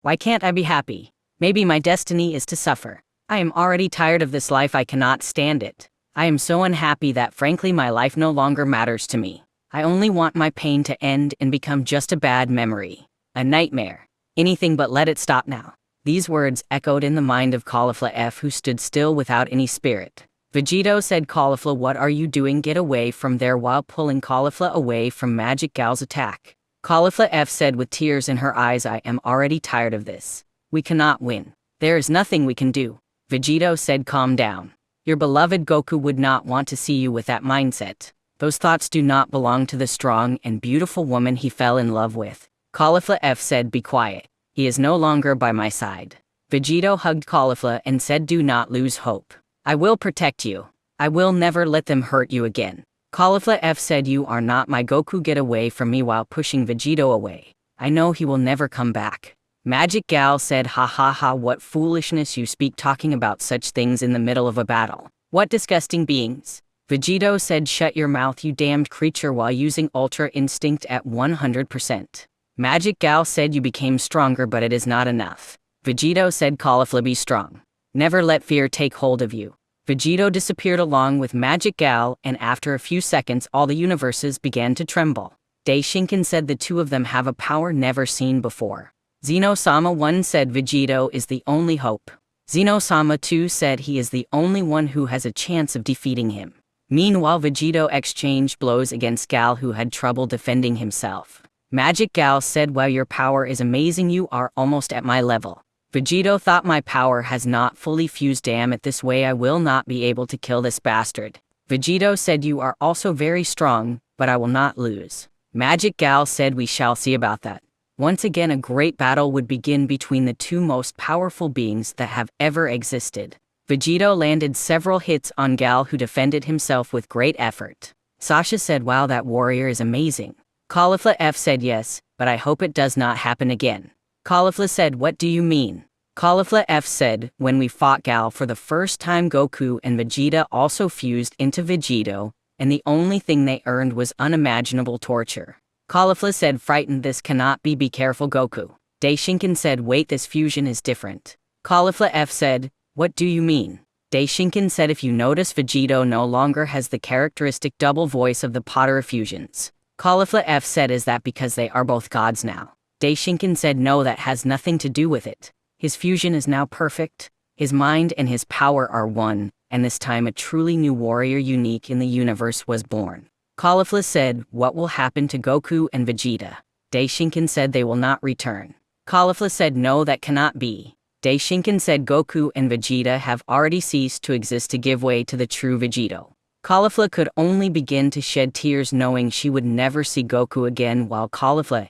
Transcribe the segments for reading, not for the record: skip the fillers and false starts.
Why can't I be happy? Maybe my destiny is to suffer. I am already tired of this life. I cannot stand it. I am so unhappy that frankly my life no longer matters to me. I only want my pain to end and become just a bad memory. A nightmare. Anything but let it stop now. These words echoed in the mind of Caulifla, who stood still without any spirit. Vegito said, Caulifla, what are you doing? Get away from there, while pulling Caulifla away from Magic Gal's attack. Caulifla said with tears in her eyes, I am already tired of this. We cannot win. There is nothing we can do. Vegito said, calm down. Your beloved Goku would not want to see you with that mindset. Those thoughts do not belong to the strong and beautiful woman he fell in love with. Caulifla said, be quiet. He is no longer by my side. Vegito hugged Caulifla and said, do not lose hope. I will protect you. I will never let them hurt you again. Caulifla said, you are not my Goku. Get away from me, while pushing Vegito away. I know he will never come back. Magic Gal said, ha ha ha, what foolishness you speak, talking about such things in the middle of a battle. What disgusting beings. Vegito said, shut your mouth, you damned creature, while using Ultra Instinct at 100%. Magic Gal said, you became stronger, but it is not enough. Vegito said, Caulifla, be strong. Never let fear take hold of you. Vegito disappeared along with Magic Gal, and after a few seconds all the universes began to tremble. Daishinkan said, the two of them have a power never seen before. Xeno-sama 1 said, Vegito is the only hope. Xeno-sama 2 said he is the only one who has a chance of defeating him. Meanwhile, Vegito exchanged blows against Gal, who had trouble defending himself. Magic Gal said, wow, your power is amazing, you are almost at my level. Vegito thought, my power has not fully fused, damn it, this way I will not be able to kill this bastard. Vegito said, you are also very strong, but I will not lose. Magic Gal said, we shall see about that. Once again a great battle would begin between the two most powerful beings that have ever existed. Vegito landed several hits on Gal, who defended himself with great effort. Sasha said, wow, that warrior is amazing. Caulifla said, yes, but I hope it does not happen again. Caulifla said, what do you mean? Caulifla said, when we fought Gal for the first time, Goku and Vegeta also fused into Vegito, and the only thing they earned was unimaginable torture. Caulifla said, frightened, this cannot be careful, Goku. Daishinkan said, wait, this fusion is different. Caulifla said, what do you mean? Daishinkan said, if you notice, Vegito no longer has the characteristic double voice of the Potter fusions. Caulifla said, is that because they are both gods now? Daishinkan said, no, that has nothing to do with it. His fusion is now perfect. His mind and his power are one, and this time a truly new warrior unique in the universe was born. Caulifla said, what will happen to Goku and Vegeta? Daishinkan said, they will not return. Caulifla said, no, that cannot be. Daishinkan said, Goku and Vegeta have already ceased to exist to give way to the true Vegito. Caulifla could only begin to shed tears, knowing she would never see Goku again, while Caulifla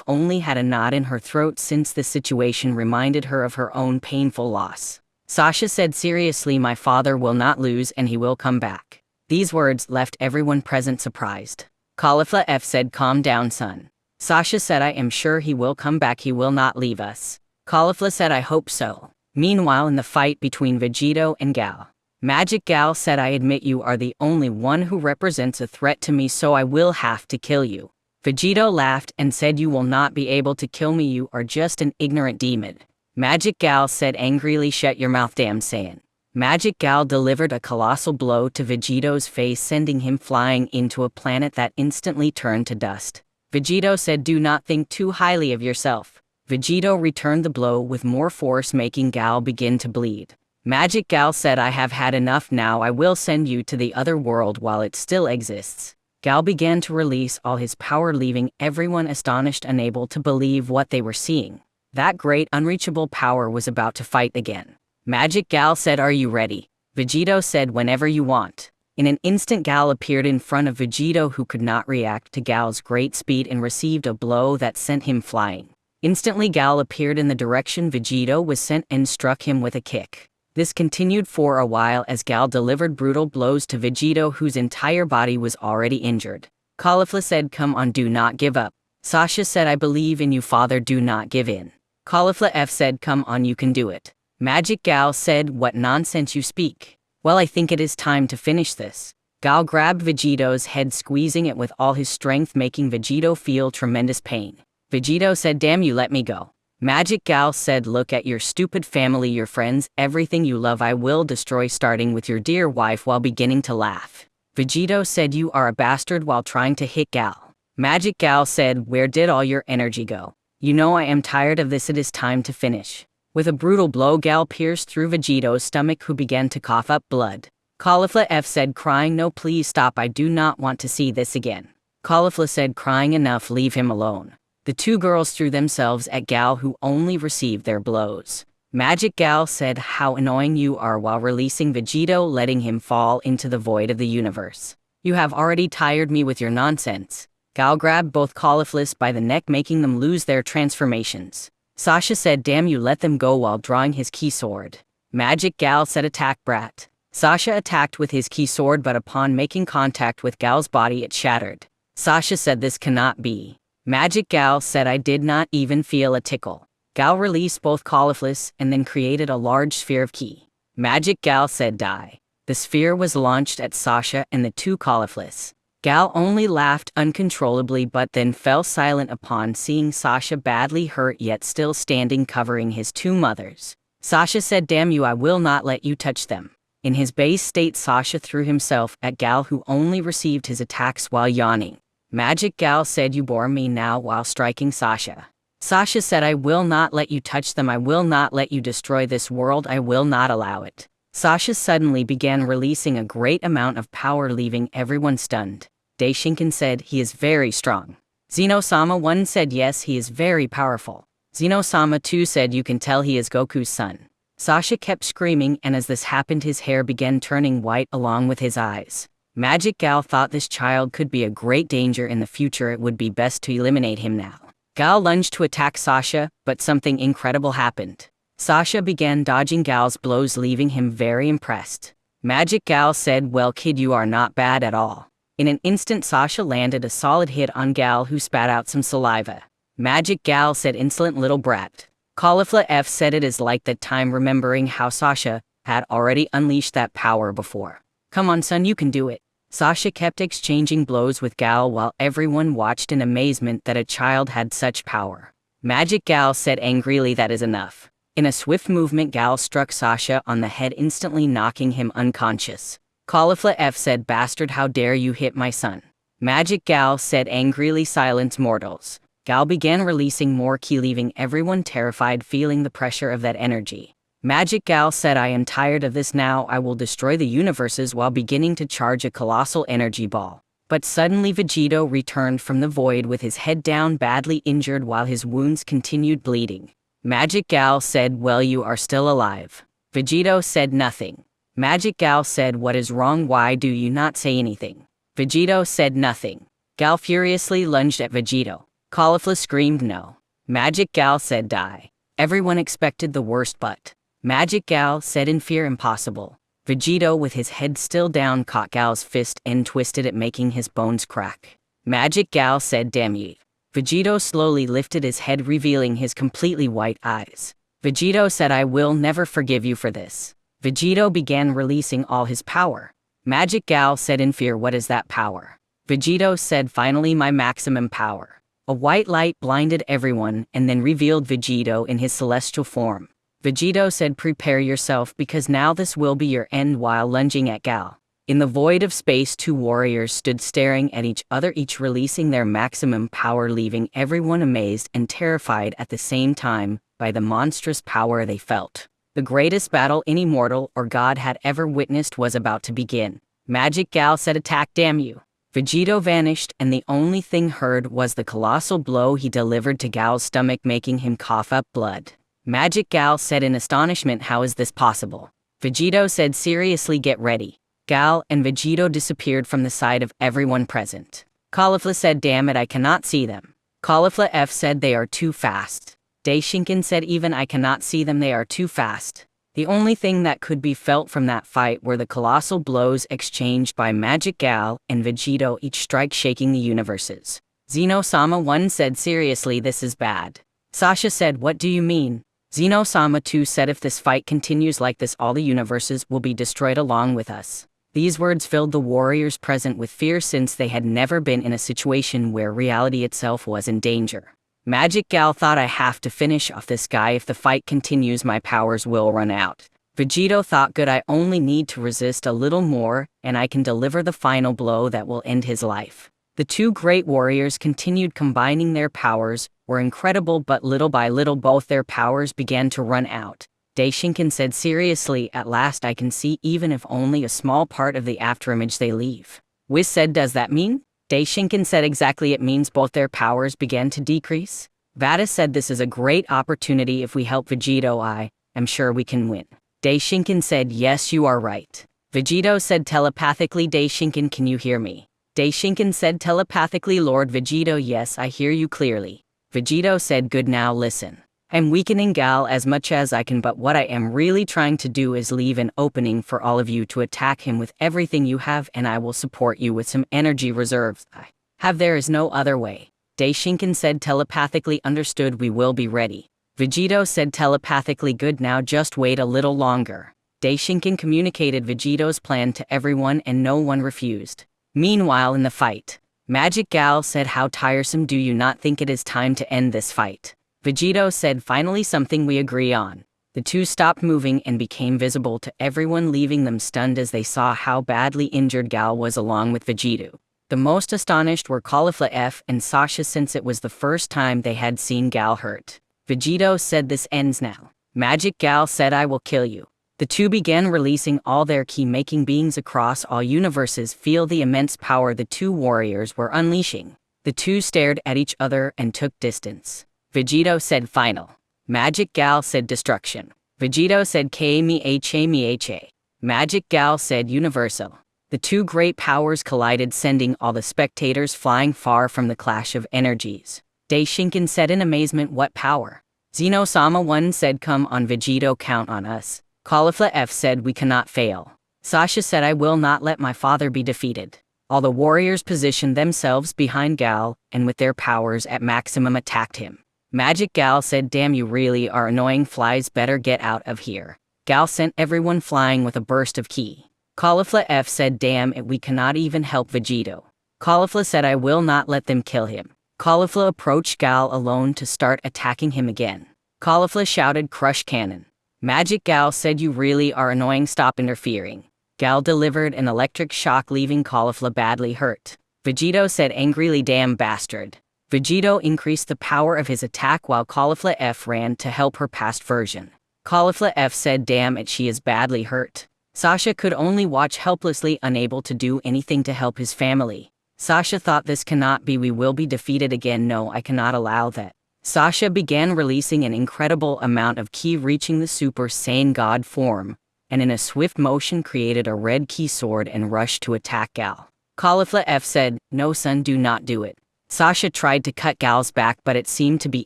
only had a knot in her throat, since this situation reminded her of her own painful loss. Sasha said, seriously, my father will not lose and he will come back. These words left everyone present surprised. Caulifla said, calm down, son. Sasha said, I am sure he will come back, he will not leave us. Caulifla said, I hope so. Meanwhile, in the fight between Vegito and Gal, Magic Gal said, I admit you are the only one who represents a threat to me, so I will have to kill you. Vegito laughed and said, you will not be able to kill me, you are just an ignorant demon. Magic Gal said angrily, shut your mouth, damn Saiyan. Magic Gal delivered a colossal blow to Vegito's face, sending him flying into a planet that instantly turned to dust. Vegito said, do not think too highly of yourself. Vegito returned the blow with more force, making Gal begin to bleed. Magic Gal said, I have had enough now, I will send you to the other world while it still exists. Gal began to release all his power, leaving everyone astonished, unable to believe what they were seeing. That great unreachable power was about to fight again. Magic Gal said, are you ready? Vegito said, whenever you want. In an instant, Gal appeared in front of Vegito, who could not react to Gal's great speed and received a blow that sent him flying. Instantly, Gal appeared in the direction Vegito was sent and struck him with a kick. This continued for a while as Gal delivered brutal blows to Vegito, whose entire body was already injured. Caulifla said, come on, do not give up. Sasha said, I believe in you, father, do not give in. Caulifla said, come on, you can do it. Magic Gal said, what nonsense you speak. Well, I think it is time to finish this. Gal grabbed Vegito's head, squeezing it with all his strength, making Vegito feel tremendous pain. Vegito said, damn you, let me go. Magic Gal said, look at your stupid family, your friends, everything you love I will destroy, starting with your dear wife, while beginning to laugh. Vegito said, you are a bastard, while trying to hit Gal. Magic Gal said, where did all your energy go? You know I am tired of this, it is time to finish. With a brutal blow, Gal pierced through Vegito's stomach, who began to cough up blood. Caulifla F said, crying, no, please stop, I do not want to see this again. Caulifla said, crying, enough, leave him alone. The two girls threw themselves at Gal, who only received their blows. Magic Gal said, how annoying you are, while releasing Vegito, letting him fall into the void of the universe. You have already tired me with your nonsense. Gal grabbed both Cauliflas by the neck, making them lose their transformations. Sasha said, damn you, let them go, while drawing his key sword. Magic Gal said, attack, brat. Sasha attacked with his key sword, but upon making contact with Gal's body it shattered. Sasha said, this cannot be. Magic Gal said, I did not even feel a tickle. Gal released both Cauliflas and then created a large sphere of ki. Magic Gal said, die. The sphere was launched at Sasha and the two Cauliflas. Gal only laughed uncontrollably, but then fell silent upon seeing Sasha badly hurt yet still standing, covering his two mothers. Sasha said, damn you, I will not let you touch them. In his base state, Sasha threw himself at Gal, who only received his attacks while yawning. Magic Gal said, you bore me now, while striking Sasha. Sasha said, I will not let you touch them, I will not let you destroy this world, I will not allow it. Sasha suddenly began releasing a great amount of power, leaving everyone stunned. Daishinkan said, he is very strong. Xeno-sama 1 said, yes, he is very powerful. Xeno-sama 2 said, you can tell he is Goku's son. Sasha kept screaming, and as this happened his hair began turning white along with his eyes. Magic Gal thought this child could be a great danger in the future, it would be best to eliminate him now. Gal lunged to attack Sasha, but something incredible happened. Sasha began dodging Gal's blows, leaving him very impressed. Magic Gal said, well kid, you are not bad at all. In an instant Sasha landed a solid hit on Gal, who spat out some saliva. Magic Gal said, insolent little brat. Caulifla F said, it is like that time, remembering how Sasha had already unleashed that power before. Come on son, you can do it. Sasha kept exchanging blows with Gal while everyone watched in amazement that a child had such power. Magic Gal said angrily, that is enough. In a swift movement, Gal struck Sasha on the head, instantly knocking him unconscious. Caulifla F said, bastard, how dare you hit my son. Magic Gal said angrily, silence mortals. Gal began releasing more ki, leaving everyone terrified, feeling the pressure of that energy. Magic Gal said, I am tired of this now, I will destroy the universes, while beginning to charge a colossal energy ball. But suddenly Vegito returned from the void with his head down, badly injured, while his wounds continued bleeding. Magic Gal said, well, you are still alive. Vegito said nothing. Magic Gal said, what is wrong, why do you not say anything? Vegito said nothing. Gal furiously lunged at Vegito. Caulifla screamed no. Magic Gal said, die. Everyone expected the worst, but Magic Gal said in fear, impossible. Vegito, with his head still down, caught Gal's fist and twisted it, making his bones crack. Magic Gal said, damn ye. Vegito slowly lifted his head, revealing his completely white eyes. Vegito said, I will never forgive you for this. Vegito began releasing all his power. Magic Gal said in fear, what is that power? Vegito said, finally my maximum power. A white light blinded everyone and then revealed Vegito in his celestial form. Vegito said, prepare yourself, because now this will be your end, while lunging at Gal. In the void of space, two warriors stood staring at each other, each releasing their maximum power, leaving everyone amazed and terrified at the same time by the monstrous power they felt. The greatest battle any mortal or god had ever witnessed was about to begin. Magic Gal said, attack, damn you. Vegito vanished, and the only thing heard was the colossal blow he delivered to Gal's stomach, making him cough up blood. Magic Gal said in astonishment, how is this possible? Vegito said, seriously, get ready. Gal and Vegito disappeared from the sight of everyone present. Caulifla said, damn it, I cannot see them. Caulifla F said, they are too fast. Daishinkan said, even I cannot see them, they are too fast. The only thing that could be felt from that fight were the colossal blows exchanged by Magic Gal and Vegito, each strike shaking the universes. Xeno-sama 1 said, seriously, this is bad. Sasha said, what do you mean? Xeno-sama 2 said, if this fight continues like this, all the universes will be destroyed along with us. These words filled the warriors present with fear, since they had never been in a situation where reality itself was in danger. Magic Gal thought I have to finish off this guy. If the fight continues, my powers will run out. Vegito thought good, I only need to resist a little more, and I can deliver the final blow that will end his life. The two great warriors continued combining their powers, were incredible, but little by little both their powers began to run out. Daishinkan said seriously, at last I can see even if only a small part of the afterimage they leave. Whis said, does that mean? Daishinkan said exactly, it means both their powers began to decrease. Vada said this is a great opportunity. If we help Vegito, I am sure we can win. Daishinkan said, yes, you are right. Vegito said telepathically, Daishinkan, can you hear me? Daishinkan said telepathically, Lord Vegito, yes, I hear you clearly. Vegito said, good, now listen. I'm weakening Gal as much as I can, but what I am really trying to do is leave an opening for all of you to attack him with everything you have, and I will support you with some energy reserves I have. There is no other way. Daishinkan said telepathically, understood, we will be ready. Vegito said telepathically, good, now just wait a little longer. Daishinkan communicated Vegito's plan to everyone and no one refused. Meanwhile in the fight, Magic Gal said, how tiresome, do you not think it is time to end this fight? Vegito said, finally something we agree on. The two stopped moving and became visible to everyone, leaving them stunned as they saw how badly injured Gal was along with Vegito. The most astonished were Caulifla F and Sasha, since it was the first time they had seen Gal hurt. Vegito said, this ends now. Magic Gal said, I will kill you. The two began releasing all their ki, making beings across all universes feel the immense power the two warriors were unleashing. The two stared at each other and took distance. Vegito said final. Magic Gal said destruction. Vegito said Kmeha. Magic Gal said universal. The two great powers collided, sending all the spectators flying far from the clash of energies. Daishinkan said in amazement, what power? Xeno-sama 1 said, come on Vegito, count on us. Caulifla F said, we cannot fail. Sasha said, I will not let my father be defeated. All the warriors positioned themselves behind Gal, and with their powers at maximum attacked him. Magic Gal said, damn, you really are annoying, flies, better get out of here. Gal sent everyone flying with a burst of ki. Caulifla F said, damn it, we cannot even help Vegito. Caulifla said, I will not let them kill him. Caulifla approached Gal alone to start attacking him again. Caulifla shouted, crush cannon. Magic Gal said, you really are annoying, stop interfering. Gal delivered an electric shock, leaving Caulifla badly hurt. Vegito said angrily, damn bastard. Vegito increased the power of his attack while Caulifla F ran to help her past version. Caulifla F said, damn it, she is badly hurt. Sasha could only watch helplessly, unable to do anything to help his family. Sasha thought, this cannot be, we will be defeated again, no, I cannot allow that. Sasha began releasing an incredible amount of ki, reaching the Super Saiyan God form, and in a swift motion created a red ki sword and rushed to attack Gal. Caulifla F said, no son, do not do it. Sasha tried to cut Gal's back, but it seemed to be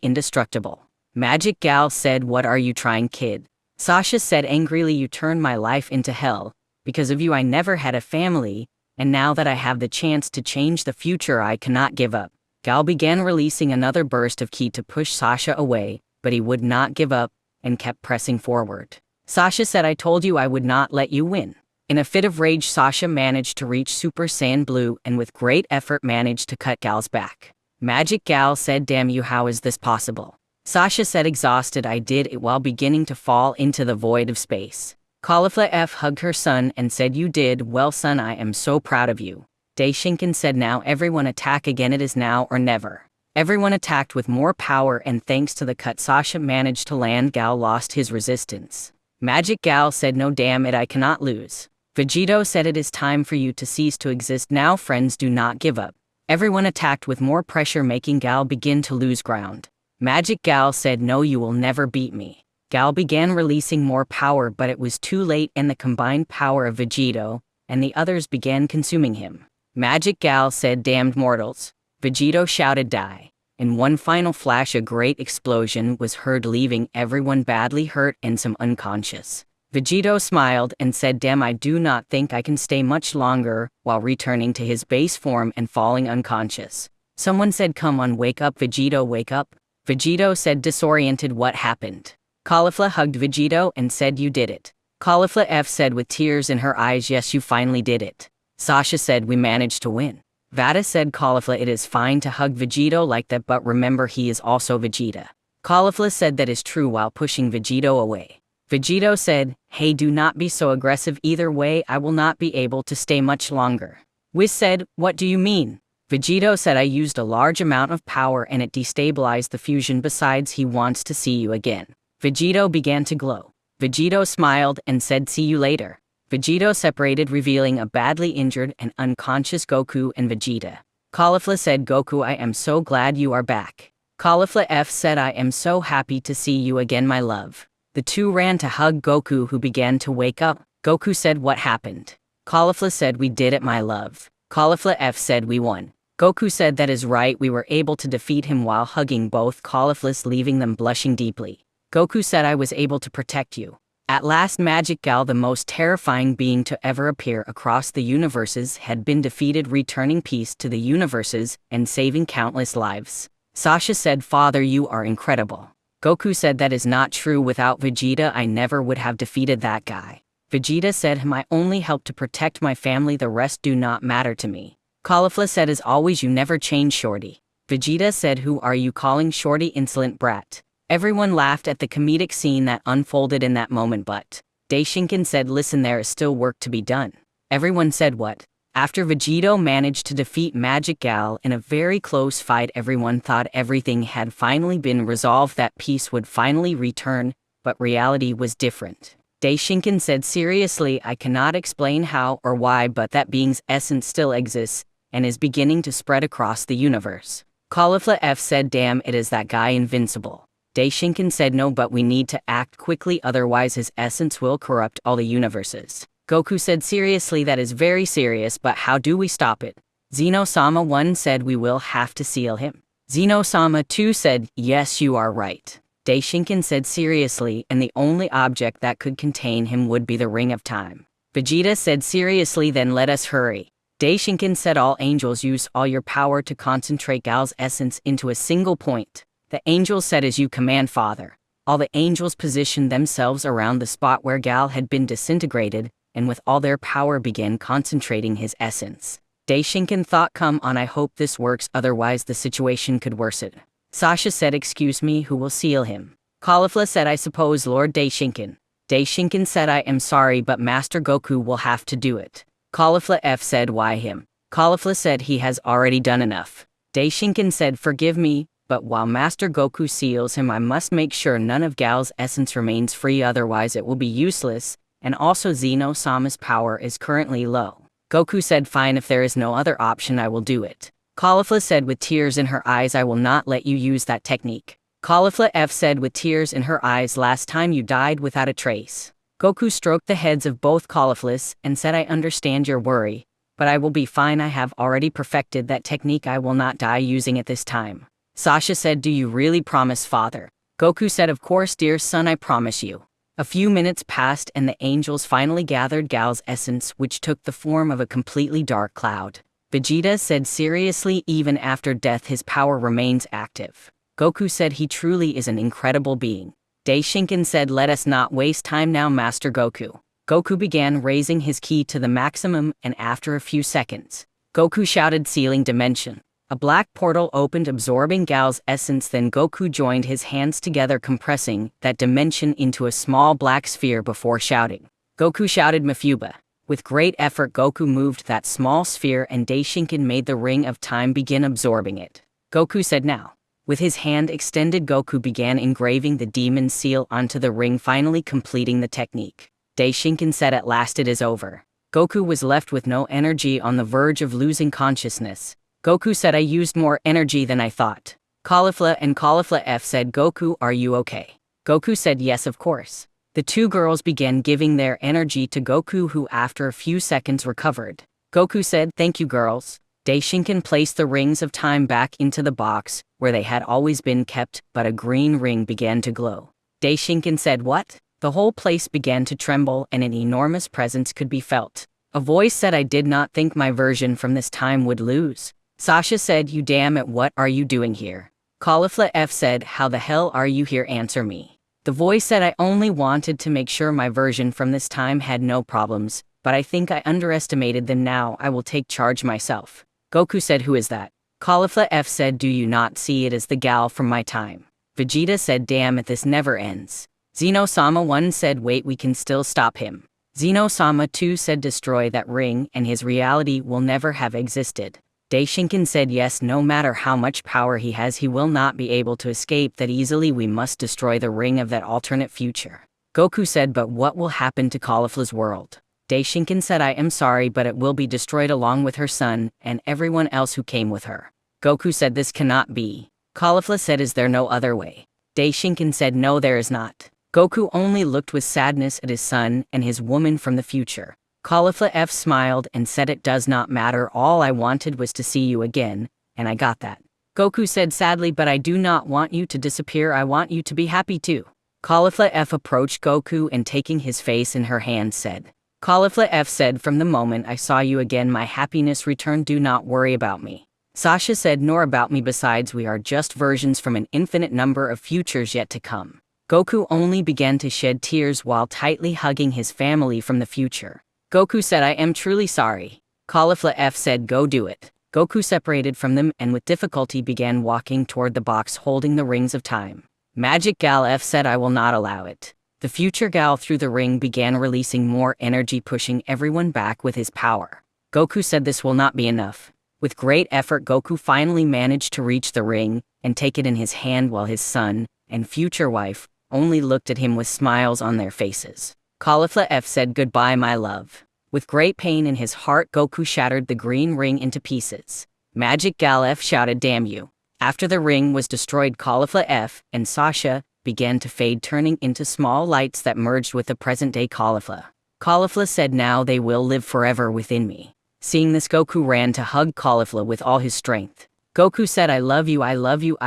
indestructible. Magic Gal said, what are you trying, kid? Sasha said angrily, you turned my life into hell. Because of you I never had a family, and now that I have the chance to change the future, I cannot give up. Gal began releasing another burst of ki to push Sasha away, but he would not give up, and kept pressing forward. Sasha said, I told you I would not let you win. In a fit of rage, Sasha managed to reach Super Saiyan Blue and with great effort managed to cut Gal's back. Magic Gal said, damn you, how is this possible? Sasha said exhausted, I did it while beginning to fall into the void of space. Caulifla F hugged her son and said, you did well, son, I am so proud of you. Daishinkan said, now everyone attack again, it is now or never. Everyone attacked with more power, and thanks to the cut Sasha managed to land, Gal lost his resistance. Magic Gal said, no, damn it, I cannot lose. Vegito said, it is time for you to cease to exist now, friends, do not give up. Everyone attacked with more pressure, making Gal begin to lose ground. Magic Gal said, no, you will never beat me. Gal began releasing more power, but it was too late, and the combined power of Vegito and the others began consuming him. Magic Gal said, damned mortals. Vegito shouted, die. In one final flash, a great explosion was heard, leaving everyone badly hurt and some unconscious. Vegito smiled and said, damn, I do not think I can stay much longer, while returning to his base form and falling unconscious. Someone said, come on, wake up Vegito, wake up. Vegito said, disoriented, what happened? Caulifla hugged Vegito and said, you did it. Caulifla F said with tears in her eyes, yes, you finally did it. Sasha said, we managed to win. Vada said Caulifla it is fine to hug Vegito like that but remember he is also Vegeta. Caulifla said that is true while pushing Vegito away. Vegito said, hey do not be so aggressive either way I will not be able to stay much longer. Whis said, what do you mean? Vegito said I used a large amount of power and it destabilized the fusion besides he wants to see you again. Vegito began to glow. Vegito smiled and said see you later. Vegito separated revealing a badly injured and unconscious Goku and Vegeta. Caulifla said Goku I am so glad you are back. Caulifla F said I am so happy to see you again my love. The two ran to hug Goku who began to wake up. Goku said what happened? Caulifla said we did it my love. Caulifla F said we won. Goku said that is right we were able to defeat him while hugging both Cauliflas leaving them blushing deeply. Goku said I was able to protect you. At last Magic Gal the most terrifying being to ever appear across the universes had been defeated returning peace to the universes and saving countless lives. Sasha said father you are incredible. Goku said that is not true without Vegeta I never would have defeated that guy. Vegeta said I only help to protect my family the rest do not matter to me. Caulifla said as always you never change Shorty. Vegeta said who are you calling Shorty insolent brat. Everyone laughed at the comedic scene that unfolded in that moment but Daishinkan said listen there is still work to be done. Everyone said what? After Vegito managed to defeat Magic Gal in a very close fight everyone thought everything had finally been resolved that peace would finally return, but reality was different. Daishinkan said seriously I cannot explain how or why but that being's essence still exists and is beginning to spread across the universe. Caulifla F said damn it is that guy invincible. Daishinkan said no but we need to act quickly otherwise his essence will corrupt all the universes. Goku said seriously that is very serious but how do we stop it? Zeno-sama 1 said we will have to seal him. Zeno-sama 2 said yes you are right. Daishinkan said seriously and the only object that could contain him would be the Ring of Time. Vegeta said seriously then let us hurry. Daishinkan said all angels use all your power to concentrate Gal's essence into a single point. The angels said as you command father. All the angels positioned themselves around the spot where Gal had been disintegrated and with all their power began concentrating his essence. Daishinkan thought come on I hope this works otherwise the situation could worsen. Sasha said excuse me who will seal him? Caulifla said I suppose Lord Daishinkan. Daishinkan said I am sorry but Master Goku will have to do it. Caulifla F said why him? Caulifla said he has already done enough. Daishinkan said forgive me, but while Master Goku seals him I must make sure none of Gal's essence remains free otherwise it will be useless. And also Zeno-sama's power is currently low. Goku said fine if there is no other option I will do it. Caulifla said with tears in her eyes I will not let you use that technique. Caulifla F said with tears in her eyes last time you died without a trace. Goku stroked the heads of both Cauliflas and said I understand your worry, but I will be fine I have already perfected that technique I will not die using it this time. Sasha said do you really promise father? Goku said of course dear son I promise you. A few minutes passed and the angels finally gathered Gal's essence which took the form of a completely dark cloud. Vegeta said seriously even after death his power remains active. Goku said he truly is an incredible being. Daishinkan said let us not waste time now Master Goku. Goku began raising his ki to the maximum and after a few seconds, Goku shouted sealing dimension. A black portal opened absorbing Gal's essence then Goku joined his hands together compressing that dimension into a small black sphere before shouting. Goku shouted Mafuba. With great effort Goku moved that small sphere and Daishinkan made the Ring of Time begin absorbing it. Goku said now. With his hand extended Goku began engraving the demon seal onto the ring finally completing the technique. Daishinkan said at last it is over. Goku was left with no energy on the verge of losing consciousness. Goku said I used more energy than I thought. Caulifla and Caulifla F said Goku are you okay? Goku said yes of course. The two girls began giving their energy to Goku who after a few seconds recovered. Goku said thank you girls. Daishinkan placed the rings of time back into the box where they had always been kept but a green ring began to glow. Daishinkan said what? The whole place began to tremble and an enormous presence could be felt. A voice said I did not think my version from this time would lose. Sasha said you damn it what are you doing here? Caulifla F said how the hell are you here answer me. The voice said I only wanted to make sure my version from this time had no problems, but I think I underestimated them now I will take charge myself. Goku said, who is that? Caulifla F said, do you not see it as the gal from my time? Vegeta said, damn it, this never ends. Zeno-sama 1 said, wait, we can still stop him. Zeno-sama 2 said, destroy that ring and his reality will never have existed. Daishinkan said, yes, no matter how much power he has, he will not be able to escape that easily. We must destroy the ring of that alternate future. Goku said, but what will happen to Caulifla's world? Daishinkan said, I am sorry, but it will be destroyed along with her son and everyone else who came with her. Goku said, this cannot be. Caulifla said, is there no other way? Daishinkan said, no, there is not. Goku only looked with sadness at his son and his woman from the future. Caulifla F smiled and said, it does not matter, all I wanted was to see you again, and I got that. Goku said sadly, but I do not want you to disappear, I want you to be happy too. Caulifla F approached Goku and taking his face in her hand said, Caulifla F said, from the moment I saw you again my happiness returned, do not worry about me. Sasha said, nor about me, besides we are just versions from an infinite number of futures yet to come. Goku only began to shed tears while tightly hugging his family from the future. Goku said, I am truly sorry. Caulifla F said, go do it. Goku separated from them and with difficulty began walking toward the box holding the rings of time. Magic Gal F said, I will not allow it. The future Gal through the ring began releasing more energy, pushing everyone back with his power. Goku said, this will not be enough. With great effort, Goku finally managed to reach the ring and take it in his hand while his son and future wife only looked at him with smiles on their faces. Caulifla F said, goodbye, my love. With great pain in his heart, Goku shattered the green ring into pieces. Magic Gal F shouted, damn you. After the ring was destroyed, Caulifla F and Sasha began to fade, turning into small lights that merged with the present-day Caulifla. Caulifla said, now they will live forever within me. Seeing this, Goku ran to hug Caulifla with all his strength. Goku said, I love you, I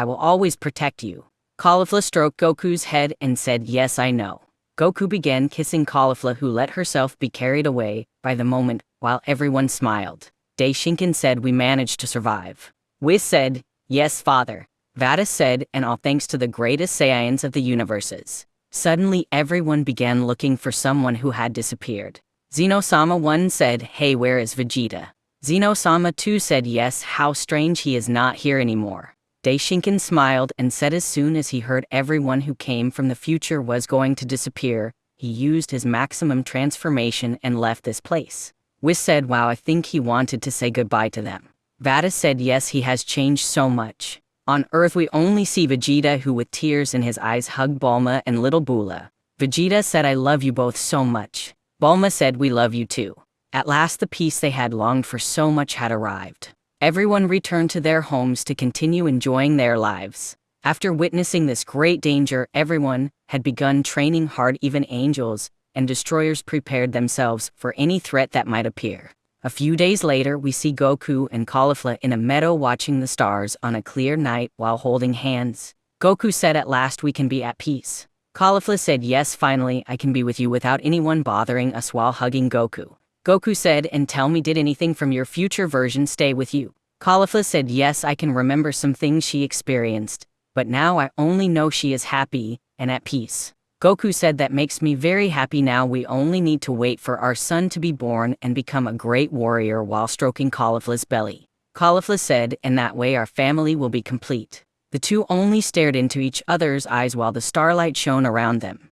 will always protect you. Caulifla stroked Goku's head and said, yes, I know. Goku began kissing Caulifla, who let herself be carried away by the moment while everyone smiled. Daishinkan said, we managed to survive. Whis said, yes, father. Vada said, and all thanks to the greatest Saiyans of the universes. Suddenly everyone began looking for someone who had disappeared. Zeno-sama 1 said, hey, where is Vegeta? Zeno-sama 2 said, yes, how strange, he is not here anymore. Daishinkan smiled and said, as soon as he heard everyone who came from the future was going to disappear, he used his maximum transformation and left this place. Whis said, wow, I think he wanted to say goodbye to them. Vada said, yes, he has changed so much. On Earth we only see Vegeta, who with tears in his eyes hugged Bulma and little Bula. Vegeta said, I love you both so much. Bulma said, we love you too. At last the peace they had longed for so much had arrived. Everyone returned to their homes to continue enjoying their lives. After witnessing this great danger, everyone had begun training hard. Even angels and destroyers prepared themselves for any threat that might appear. A few days later, we see Goku and Caulifla in a meadow watching the stars on a clear night while holding hands. Goku said, at last we can be at peace. Caulifla said, yes, finally I can be with you without anyone bothering us, while hugging Goku. Goku said, and tell me, did anything from your future version stay with you? Caulifla said, yes, I can remember some things she experienced, but now I only know she is happy and at peace. Goku said, that makes me very happy. Now we only need to wait for our son to be born and become a great warrior, while stroking Caulifla's belly. Caulifla said, and that way our family will be complete. The two only stared into each other's eyes while the starlight shone around them.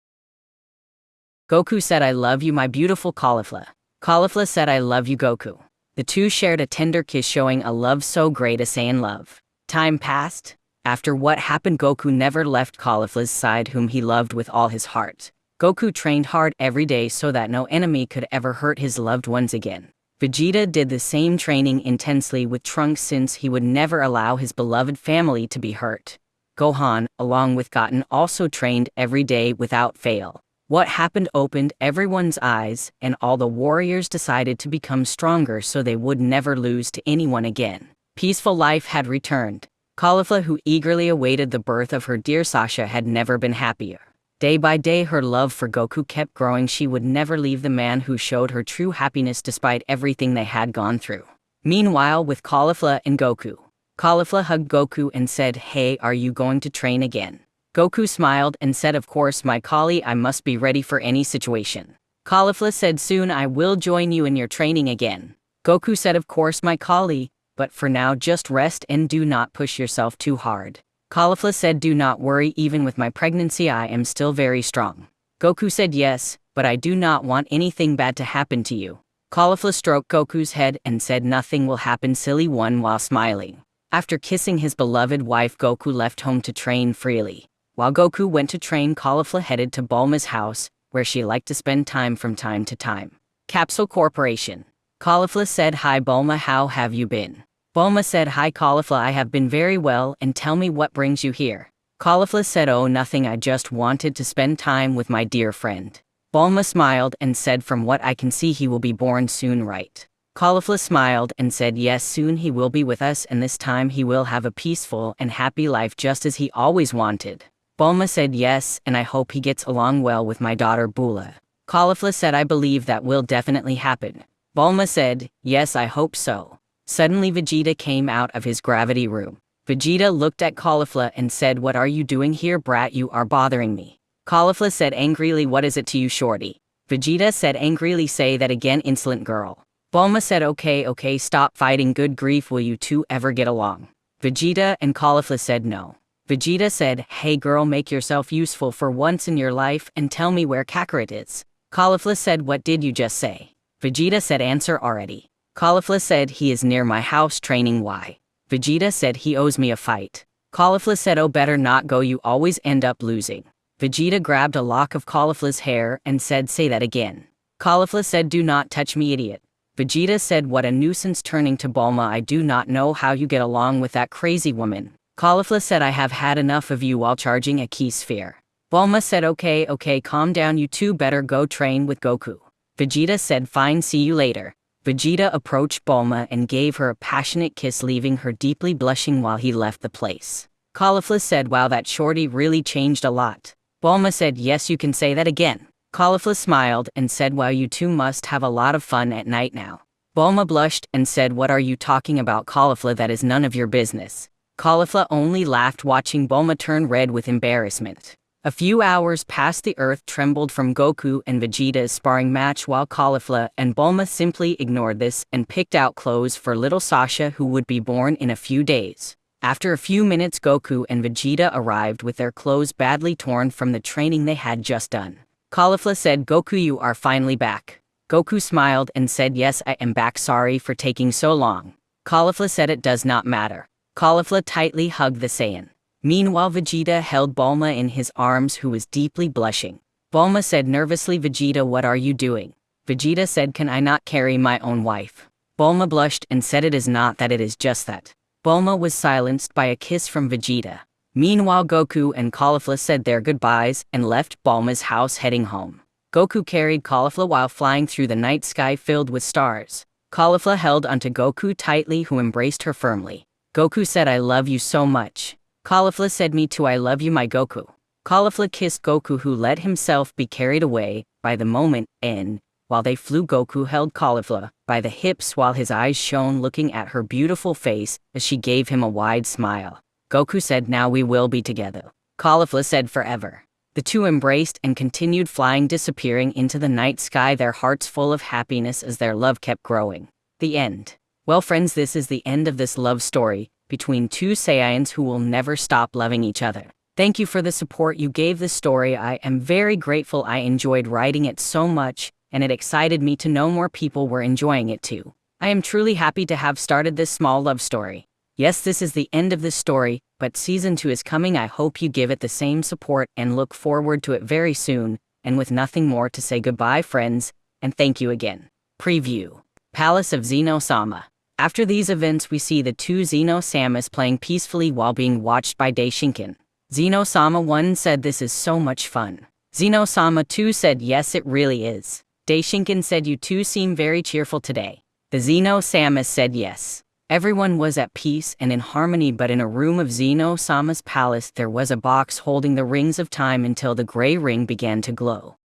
Goku said, I love you, my beautiful Caulifla. Caulifla said, I love you, Goku. The two shared a tender kiss, showing a love so great, a Saiyan love. Time passed. After what happened, Goku never left Caulifla's side, whom he loved with all his heart. Goku trained hard every day so that no enemy could ever hurt his loved ones again. Vegeta did the same, training intensely with Trunks, since he would never allow his beloved family to be hurt. Gohan, along with Goten, also trained every day without fail. What happened opened everyone's eyes, and all the warriors decided to become stronger so they would never lose to anyone again. Peaceful life had returned. Caulifla, who eagerly awaited the birth of her dear Sasha, had never been happier. Day by day her love for Goku kept growing. She would never leave the man who showed her true happiness despite everything they had gone through. Meanwhile, with Caulifla and Goku, Caulifla hugged Goku and said, hey, are you going to train again? Goku smiled and said, of course, my Cauli, I must be ready for any situation. Caulifla said, soon I will join you in your training again. Goku said, of course, my Cauli, but for now just rest and do not push yourself too hard. Caulifla said, do not worry, even with my pregnancy I am still very strong. Goku said, yes, but I do not want anything bad to happen to you. Caulifla stroked Goku's head and said, nothing will happen, silly one, while smiling. After kissing his beloved wife, Goku left home to train freely. While Goku went to train, Caulifla headed to Bulma's house, where she liked to spend time from time to time. Capsule Corporation. Caulifla said, hi Bulma, how have you been? Bulma said, hi Caulifla, I have been very well, and tell me what brings you here. Caulifla said, oh nothing, I just wanted to spend time with my dear friend. Bulma smiled and said, from what I can see he will be born soon, right? Caulifla smiled and said, yes, soon he will be with us, and this time he will have a peaceful and happy life just as he always wanted. Bulma said, yes, and I hope he gets along well with my daughter Bula. Caulifla said, I believe that will definitely happen. Bulma said, yes, I hope so. Suddenly Vegeta came out of his gravity room. Vegeta looked at Caulifla and said, what are you doing here, brat? You are bothering me. Caulifla said angrily, what is it to you, shorty? Vegeta said angrily, say that again, insolent girl. Bulma said, okay, stop fighting, good grief, will you two ever get along? Vegeta and Caulifla said no. Vegeta said, hey girl, make yourself useful for once in your life and tell me where Kakarot is. Caulifla said, what did you just say? Vegeta said, answer already. Caulifla said, he is near my house training. Why? Vegeta said, he owes me a fight. Caulifla said, oh better not go, you always end up losing. Vegeta grabbed a lock of Caulifla's hair and said, say that again. Caulifla said, do not touch me, idiot. Vegeta said, what a nuisance, turning to Bulma, I do not know how you get along with that crazy woman. Caulifla said, I have had enough of you, while charging a key sphere. Bulma said, okay, calm down, you two better go train with Goku. Vegeta said, fine, see you later. Vegeta approached Bulma and gave her a passionate kiss, leaving her deeply blushing while he left the place. Caulifla said, wow, that shorty really changed a lot. Bulma said, yes, you can say that again. Caulifla smiled and said, wow, you two must have a lot of fun at night now. Bulma blushed and said, what are you talking about, Caulifla? That is none of your business. Caulifla only laughed, watching Bulma turn red with embarrassment. A few hours passed. The earth trembled from Goku and Vegeta's sparring match, while Caulifla and Bulma simply ignored this and picked out clothes for little Sasha, who would be born in a few days. After a few minutes, Goku and Vegeta arrived with their clothes badly torn from the training they had just done. Caulifla said, Goku, you are finally back. Goku smiled and said, yes, I am back, sorry for taking so long. Caulifla said, it does not matter. Caulifla tightly hugged the Saiyan. Meanwhile, Vegeta held Bulma in his arms, who was deeply blushing. Bulma said nervously, Vegeta, what are you doing? Vegeta said, can I not carry my own wife? Bulma blushed and said, it is not that, it is just that. Bulma was silenced by a kiss from Vegeta. Meanwhile, Goku and Caulifla said their goodbyes and left Bulma's house, heading home. Goku carried Caulifla while flying through the night sky filled with stars. Caulifla held onto Goku tightly, who embraced her firmly. Goku said, I love you so much. Caulifla said, me too, I love you, my Goku. Caulifla kissed Goku, who let himself be carried away by the moment, and, while they flew, Goku held Caulifla by the hips while his eyes shone, looking at her beautiful face as she gave him a wide smile. Goku said, now we will be together. Caulifla said, forever. The two embraced and continued flying, disappearing into the night sky, their hearts full of happiness as their love kept growing. The end. Well friends, this is the end of this love story between two Saiyans who will never stop loving each other. Thank you for the support you gave this story. I am very grateful. I enjoyed writing it so much, and it excited me to know more people were enjoying it too. I am truly happy to have started this small love story. Yes, this is the end of this story, but season 2 is coming. I hope you give it the same support and look forward to it very soon. And with nothing more to say, goodbye friends, and thank you again. Preview. Palace of Zeno-sama. After these events, we see the two Zeno-samas playing peacefully while being watched by Daishinkan. Zeno-sama 1 said, this is so much fun. Zeno-sama 2 said, yes, it really is. Daishinkan said, you two seem very cheerful today. The Zeno-samas said yes. Everyone was at peace and in harmony, but in a room of Zeno-sama's palace there was a box holding the rings of time until the gray ring began to glow.